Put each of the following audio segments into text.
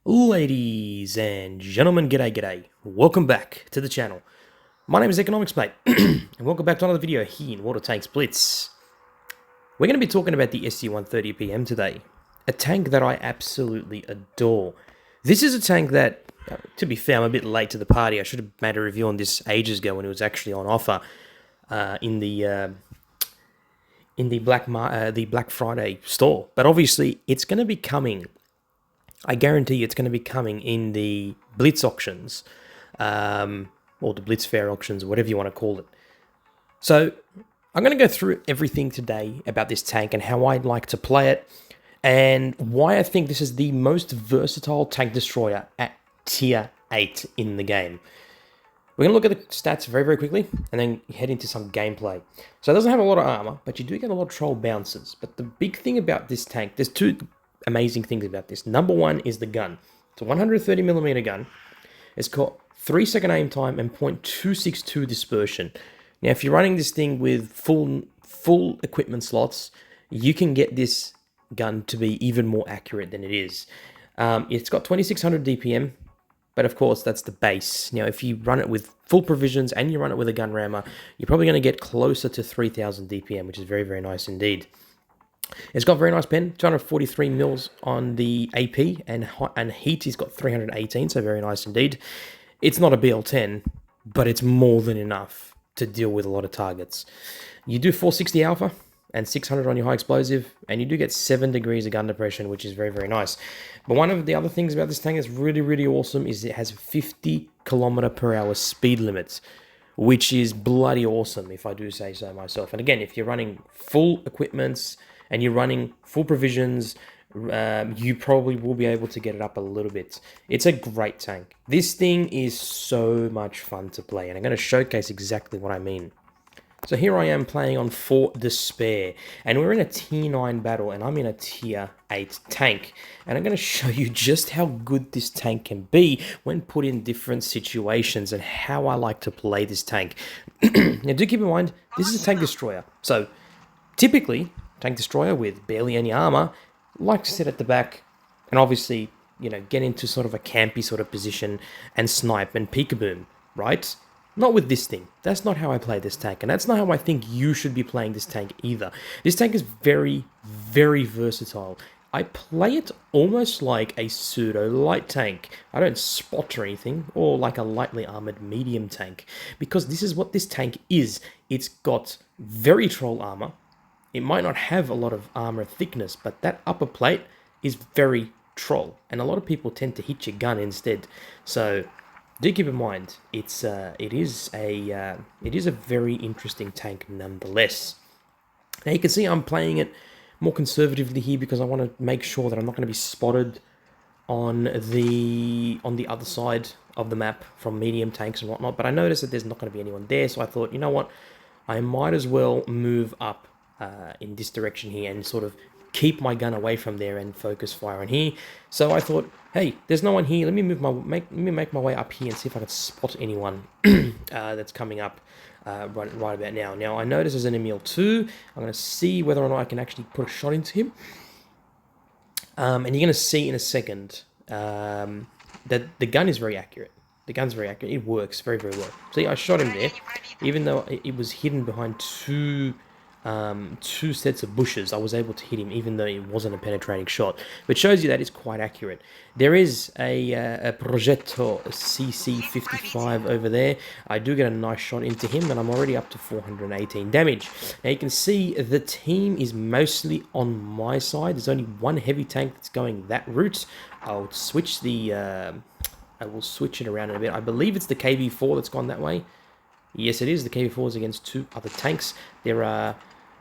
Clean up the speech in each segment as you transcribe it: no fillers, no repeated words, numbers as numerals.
Ladies and gentlemen, g'day. Welcome back to the channel. My name is Economics Mate, and welcome back to another video here in Water Tanks Blitz. We're going to be talking about the SU-130PM today, a tank that I absolutely adore. This is a tank that, to be fair, I'm a bit late to the party. I should have made a review on this ages ago when it was actually on offer in the Black Friday store. But obviously, it's going to be coming. I guarantee you it's going to be coming in the Blitz auctions, or the Blitz Fair auctions, or whatever you want to call it. So I'm going to go through everything today about this tank and how I'd like to play it, and why I think this is the most versatile tank destroyer at tier 8 in the game. We're going to look at the stats very quickly, and then head into some gameplay. So it doesn't have a lot of armor, but you do get a lot of troll bounces. But the big thing about this tank, there's two amazing things about this. Number one is the gun. It's a 130mm gun. It's got 3-second aim time and .262 dispersion. Now, if you're running this thing with full equipment slots, you can get this gun to be even more accurate than it is. It's got 2600 DPM, but of course that's the base. Now, if you run it with full provisions and you run it with a gun rammer, you're probably going to get closer to 3000 DPM, which is very nice indeed. It's got very nice pen, 243 mils on the AP, and heat has got 318, so very nice indeed. It's not a BL10, but it's more than enough to deal with a lot of targets. You do 460 alpha and 600 on your high explosive, and you do get 7 degrees of gun depression, which is very nice. But one of the other things about this tank that's really awesome is it has 50 km/h speed limits, which is bloody awesome, if I do say so myself. And again, if you're running full equipments and you're running full provisions, you probably will be able to get it up a little bit. It's a great tank. This thing is so much fun to play, and I'm going to showcase exactly what I mean. So here I am playing on Fort Despair, and we're in a tier 9 battle, and I'm in a tier 8 tank. And I'm going to show you just how good this tank can be when put in different situations, and how I like to play this tank. Now, do keep in mind, this is a tank destroyer. So typically, tank destroyer with barely any armor like to sit at the back and obviously, get into sort of a campy sort of position and snipe and peek-a-boom, right? Not with this thing. That's not how I play this tank, and that's not how I think you should be playing this tank either. This tank is very versatile. I play it almost like a pseudo light tank. I don't spot or anything, or like a lightly armored medium tank, because this is what this tank is. It's got very troll armor. It might not have a lot of armor thickness, but that upper plate is very troll, and a lot of people tend to hit your gun instead. So do keep in mind, it is a very interesting tank nonetheless. Now you can see I'm playing it more conservatively here because I want to make sure that I'm not going to be spotted on the other side of the map from medium tanks and whatnot. But I noticed that there's not going to be anyone there, so I thought, you know what, I might as well move up in this direction here and sort of keep my gun away from there and focus fire on here. So I thought, hey, there's no one here. Let me make my way up here and see if I can spot anyone that's coming up right about now. Now I notice there's an ML2. I'm going to see whether or not I can actually put a shot into him. And you're going to see in a second that the gun is very accurate. The gun's very accurate. It works very well. See, I shot him there, even though it was hidden behind two sets of bushes. I was able to hit him even though it wasn't a penetrating shot, but shows you that it's quite accurate. There is a Progetto CC55 over there. I do get a nice shot into him, and I'm already up to 418 damage. Now you can see the team is mostly on my side. There's only one heavy tank that's going that route. I'll switch I will switch it around in a bit. I believe it's the KV4 that's gone that way. Yes, it is. The KV4 is against 2 other tanks. There are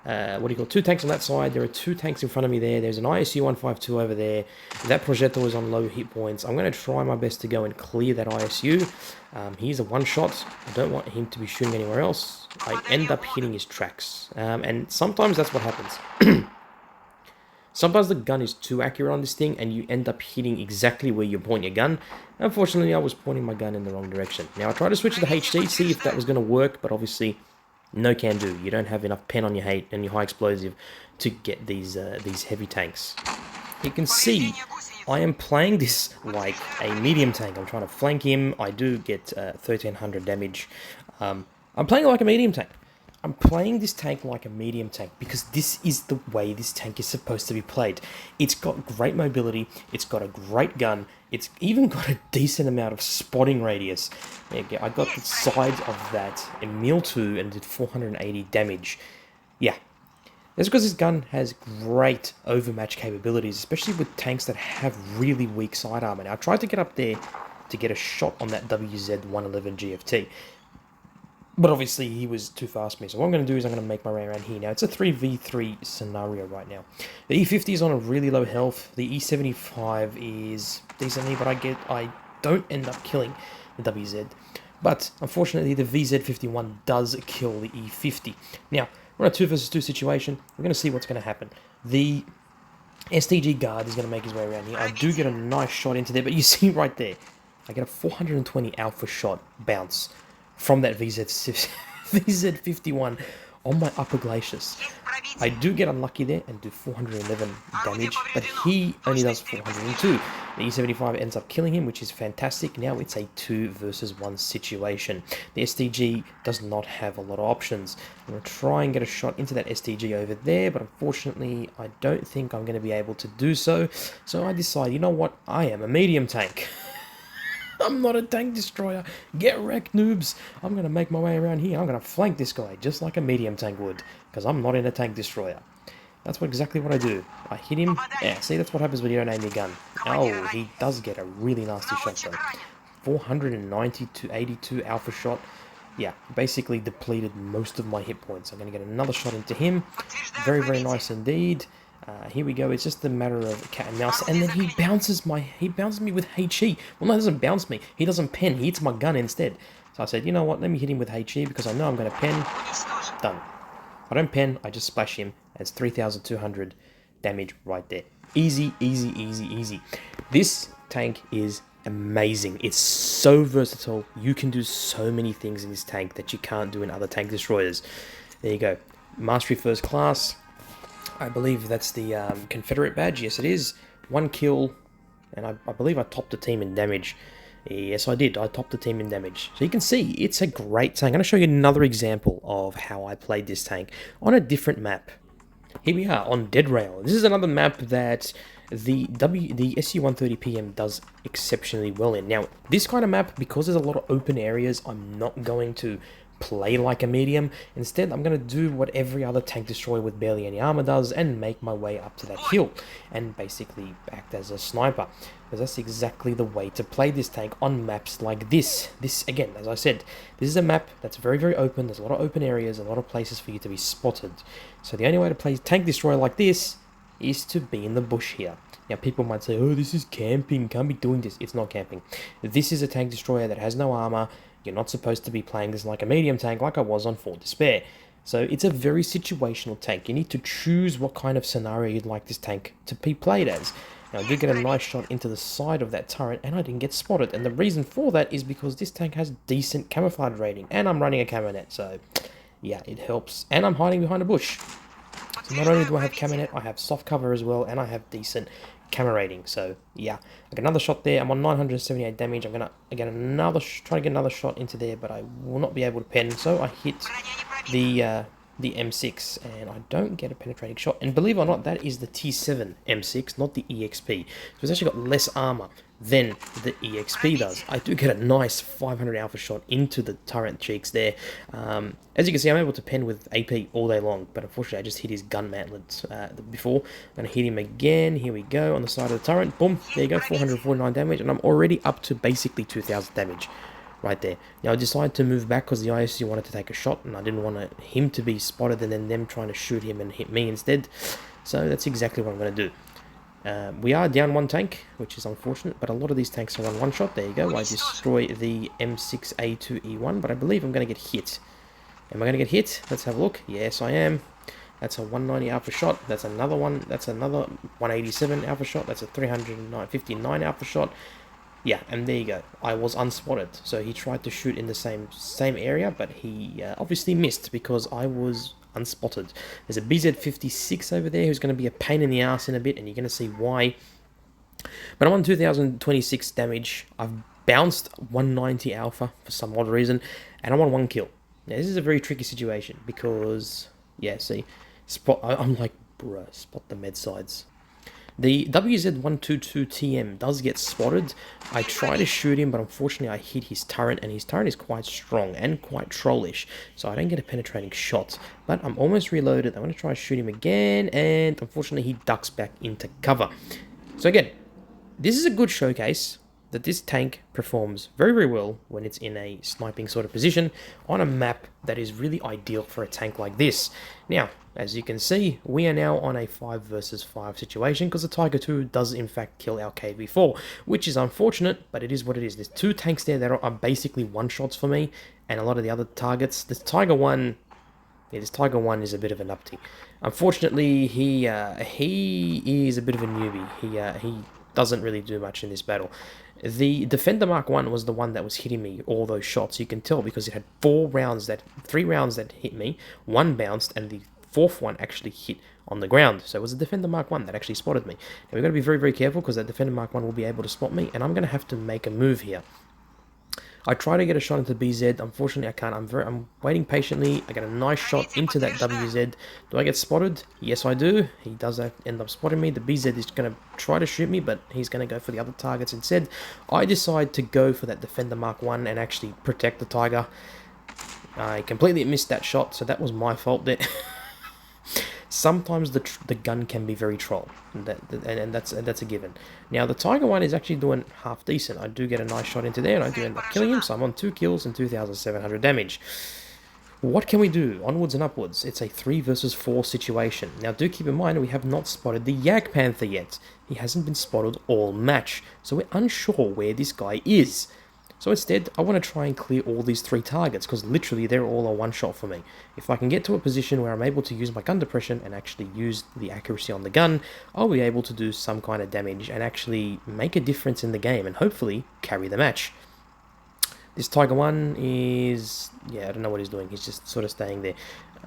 2 tanks on that side. There are 2 tanks in front of me there. There's an ISU-152 over there. That Progetto is on low hit points. I'm going to try my best to go and clear that ISU. He's a one-shot. I don't want him to be shooting anywhere else. I end up hitting his tracks. And sometimes that's what happens. Sometimes the gun is too accurate on this thing, and you end up hitting exactly where you point your gun. Unfortunately, I was pointing my gun in the wrong direction. Now, I tried to switch to the HT, see if that was going to work, but obviously, no can do. You don't have enough pen on your high explosive to get these heavy tanks. You can see I am playing this like a medium tank. I'm trying to flank him. I do get 1300 damage. I'm playing it like a medium tank. I'm playing this tank like a medium tank because this is the way this tank is supposed to be played. It's got great mobility, it's got a great gun, it's even got a decent amount of spotting radius. There you go. I got the sides of that in Meal 2 and did 480 damage. Yeah, that's because this gun has great overmatch capabilities, especially with tanks that have really weak side armor. Now, I tried to get up there to get a shot on that WZ-111 GFT, but obviously he was too fast for me. So what I'm going to do is I'm going to make my way around here. Now, it's a 3v3 scenario right now. The E50 is on a really low health. The E75 is decently, but I don't end up killing the WZ. But unfortunately, the VZ51 does kill the E50. Now, we're in a 2 versus 2 situation. We're going to see what's going to happen. The STG guard is going to make his way around here. I do get a nice shot into there, but you see right there, I get a 420 alpha shot bounce from that VZ51 on my upper glacius. I do get unlucky there and do 411 damage, but he only does 402. The E75 ends up killing him, which is fantastic. Now it's a 2 versus 1 situation. The STG does not have a lot of options. I'm going to try and get a shot into that STG over there, but unfortunately I don't think I'm going to be able to do so. So I decide, you know what, I am a medium tank. I'm not a tank destroyer. Get wrecked, noobs. I'm going to make my way around here. I'm going to flank this guy just like a medium tank would, because I'm not in a tank destroyer. That's exactly what I do. I hit him. Yeah, see, that's what happens when you don't aim your gun. Oh, he does get a really nasty shot, though. 490 to 82 alpha shot. Yeah, basically depleted most of my hit points. I'm going to get another shot into him. Very, very nice indeed. Here we go. It's just a matter of cat and mouse, and then he bounces me with HE. Well, no, he doesn't bounce me. He doesn't pen. He hits my gun instead. So I said, you know what? Let me hit him with HE because I know I'm going to pen. Done. I don't pen. I just splash him. It's 3,200 damage right there. Easy, easy, easy, easy. This tank is amazing. It's so versatile. You can do so many things in this tank that you can't do in other tank destroyers. There you go. Mastery First Class. I believe that's the Confederate badge. Yes, it is. 1 kill, and I believe I topped the team in damage. Yes, I did. I topped the team in damage. So you can see, it's a great tank. I'm going to show you another example of how I played this tank on a different map. Here we are on Dead Rail. This is another map that the SU-130PM does exceptionally well in. Now, this kind of map, because there's a lot of open areas, I'm not going to play like a medium. Instead, I'm going to do what every other tank destroyer with barely any armor does and make my way up to that hill and basically act as a sniper, because that's exactly the way to play this tank on maps like this. This, again, as I said, this is a map that's very, very open. There's a lot of open areas, a lot of places for you to be spotted. So the only way to play tank destroyer like this is to be in the bush here. Now, people might say, oh, this is camping, can't be doing this. It's not camping. This is a tank destroyer that has no armor. You're not supposed to be playing this like a medium tank like I was on Fort Despair. So it's a very situational tank. You need to choose what kind of scenario you'd like this tank to be played as. Now, I did get a nice shot into the side of that turret, and I didn't get spotted. And the reason for that is because this tank has decent camouflage rating, and I'm running a camo net, so yeah, it helps. And I'm hiding behind a bush. So not only do I have camo net, I have soft cover as well, and I have decent camo rating. So yeah, I got another shot there. I'm on 978 damage. I'm gonna get try to get another shot into there, but I will not be able to pen. So I hit the M6, and I don't get a penetrating shot. And believe it or not, that is the T7 M6, not the EXP. So it's actually got less armor than the EXP does. I do get a nice 500 alpha shot into the turret cheeks there. As you can see, I'm able to pen with AP all day long, but unfortunately I just hit his gun mantlets before. I'm going to hit him again. Here we go, on the side of the turret. Boom, there you go, 449 damage, and I'm already up to basically 2,000 damage right there. Now I decided to move back because the ISU wanted to take a shot, and I didn't want him to be spotted and then them trying to shoot him and hit me instead. So that's exactly what I'm going to do. We are down 1 tank, which is unfortunate, but a lot of these tanks are on 1 shot. There you go. I destroy the M6A2E1, but I believe I'm going to get hit. Am I going to get hit? Let's have a look. Yes, I am. That's a 190 alpha shot. That's another one. That's another 187 alpha shot. That's a 359 alpha shot. Yeah, and there you go. I was unspotted. So he tried to shoot in the same area, but he obviously missed because I was unspotted. There's a BZ-56 over there who's going to be a pain in the ass in a bit, and you're going to see why But I'm on 2026 damage. I've bounced 190 alpha for some odd reason, and I'm on 1 kill. Now, this is a very tricky situation because, yeah, see, I'm like, bruh, spot the med sides. The WZ-130PM does get spotted. I try to shoot him, but unfortunately I hit his turret, and his turret is quite strong and quite trollish, so I don't get a penetrating shot. But I'm almost reloaded. I'm going to try to shoot him again, and unfortunately he ducks back into cover. So again, this is a good showcase that this tank performs very, very well when it's in a sniping sort of position on a map that is really ideal for a tank like this. Now, as you can see, we are now on a 5 versus 5 situation because the Tiger II does in fact kill our KV-4, which is unfortunate, but it is what it is. There's 2 tanks there that are basically one-shots for me, and a lot of the other targets. This Tiger I is a bit of a nupty. Unfortunately, he is a bit of a newbie. He doesn't really do much in this battle. The Defender Mark I was the one that was hitting me all those shots. You can tell because it had 3 rounds that hit me, 1 bounced, and the 4th one actually hit on the ground. So it was the Defender Mark I that actually spotted me. Now we've got to be very, very careful because that Defender Mark I will be able to spot me, and I'm going to have to make a move here. I try to get a shot into BZ. Unfortunately, I can't. I'm waiting patiently. I get a nice shot into that WZ. Do I get spotted? Yes, I do. He does end up spotting me. The BZ is going to try to shoot me, but he's going to go for the other targets instead. I decide to go for that Defender Mark I and actually protect the Tiger. I completely missed that shot, so that was my fault there. Sometimes the gun can be very troll, and that's a given. Now the Tiger I is actually doing half decent. I do get a nice shot into there, and I do end up killing him. So I'm on 2 kills and 2,700 damage. What can we do? Onwards and upwards. It's a 3 versus 4 situation. Now do keep in mind we have not spotted the Jagdpanther yet. He hasn't been spotted all match, so we're unsure where this guy is. So instead, I want to try and clear all these 3 targets, because literally they're all a one-shot for me. If I can get to a position where I'm able to use my gun depression and actually use the accuracy on the gun, I'll be able to do some kind of damage and actually make a difference in the game and hopefully carry the match. This Tiger I is... yeah, I don't know what he's doing. He's just sort of staying there.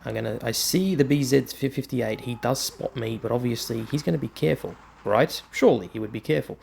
I see the BZ-58. He does spot me, but obviously he's going to be careful, right? Surely he would be careful.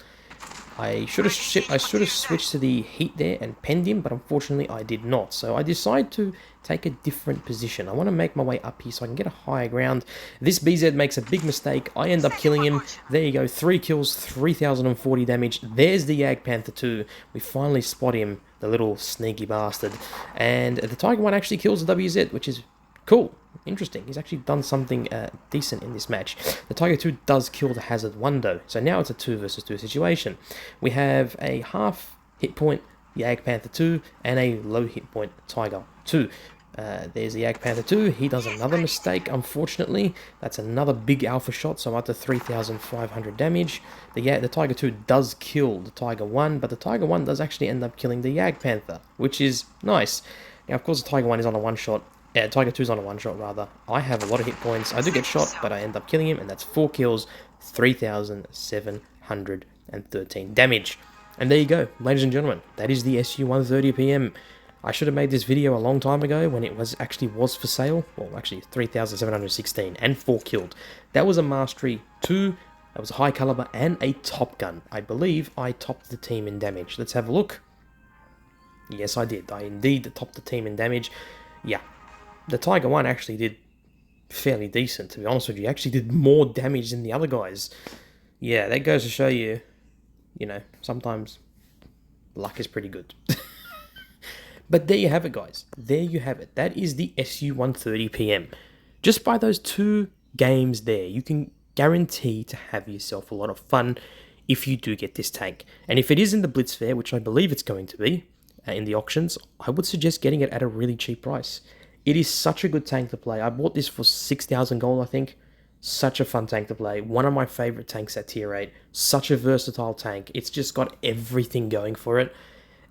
I should have switched to the heat there and penned him, but unfortunately I did not. So I decide to take a different position. I want to make my way up here so I can get a higher ground. This BZ makes a big mistake. I end up killing him. There you go, 3 kills, 3,040 damage. There's the Jagdpanther 2. We finally spot him, the little sneaky bastard. And the Tiger I actually kills the WZ, which is cool. Interesting. He's actually done something decent in this match. The Tiger II does kill the Hazard 1 though, so now it's a 2 versus 2 situation. We have a half hit point Jagdpanther 2 and a low hit point Tiger 2. There's the Jagdpanther 2. He does another mistake, unfortunately. That's another big alpha shot, so I'm up to 3,500 damage. The Tiger 2 does kill the Tiger 1, but the Tiger 1 does actually end up killing the Jagdpanther, which is nice. Now, of course, the Tiger 1 is on a one-shot. Yeah, Tiger 2's on a one-shot, rather. I have a lot of hit points. I do get shot, but I end up killing him, and that's 4 kills, 3,713 damage. And there you go, ladies and gentlemen. That is the SU-130PM. I should have made this video a long time ago when it was for sale. Well, actually, 3,716 and 4 killed. That was a Mastery 2, that was a high caliber, and a Top Gun. I believe I topped the team in damage. Let's have a look. Yes, I did. I indeed topped the team in damage. Yeah. The Tiger I actually did fairly decent, to be honest with you. Actually did more damage than the other guys. Yeah, that goes to show you, you know, sometimes luck is pretty good. But there you have it, guys. There you have it. That is the SU-130PM. Just by those 2 games there, you can guarantee to have yourself a lot of fun if you do get this tank. And if it is in the Blitz fair, which I believe it's going to be, in the auctions, I would suggest getting it at a really cheap price. It is such a good tank to play. I bought this for 6,000 gold, I think. Such a fun tank to play. One of my favorite tanks at tier 8. Such a versatile tank. It's just got everything going for it.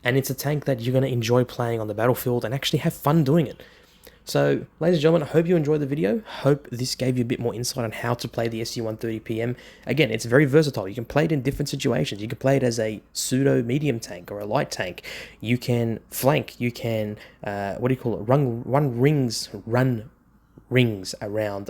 And it's a tank that you're going to enjoy playing on the battlefield and actually have fun doing it. So, ladies and gentlemen, I hope you enjoyed the video. Hope this gave you a bit more insight on how to play the SU-130PM. Again, it's very versatile. You can play it in different situations. You can play it as a pseudo medium tank or a light tank. You can flank. You can, run rings around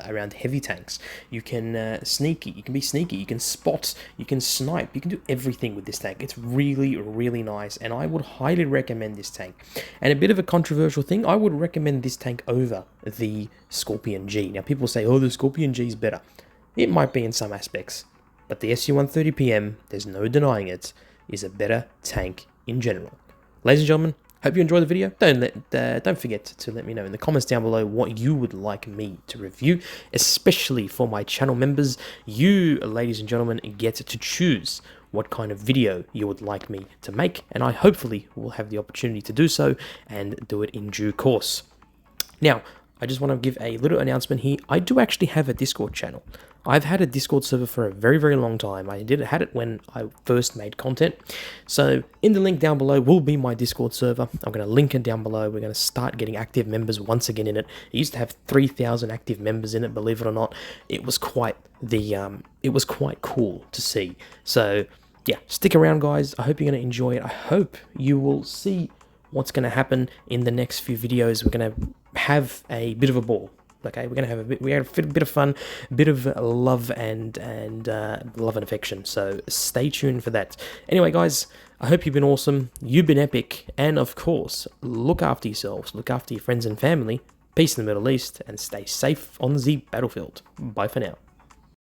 around heavy tanks. You can you can be sneaky, you can spot, you can snipe, you can do everything with this tank. It's really, really nice, and I would highly recommend this tank. And a bit of a controversial thing, I would recommend this tank over the Skorpion G. Now people say, oh, the Skorpion G is better. It might be in some aspects, but the SU-130PM, there's no denying it, is a better tank in general. Ladies and gentlemen, hope you enjoyed the video. Don't forget to let me know in the comments down below what you would like me to review, especially for my channel members. You, ladies and gentlemen, get to choose what kind of video you would like me to make, and I hopefully will have the opportunity to do so and do it in due course. Now, I just want to give a little announcement here. I do actually have a Discord channel. I've had a Discord server for a very, very long time. I had it when I first made content. So in the link down below will be my Discord server. I'm going to link it down below. We're going to start getting active members once again in it. It used to have 3,000 active members in it, believe it or not. It was quite cool to see. So yeah, stick around, guys. I hope you're going to enjoy it. I hope you will see what's going to happen in the next few videos. We're going to have a bit of a ball. Okay, we're gonna have a bit of fun, a bit of love and love and affection. So stay tuned for that. Anyway, guys, I hope you've been awesome. You've been epic, and of course, look after yourselves, look after your friends and family. Peace in the Middle East, and stay safe on the battlefield. Bye for now.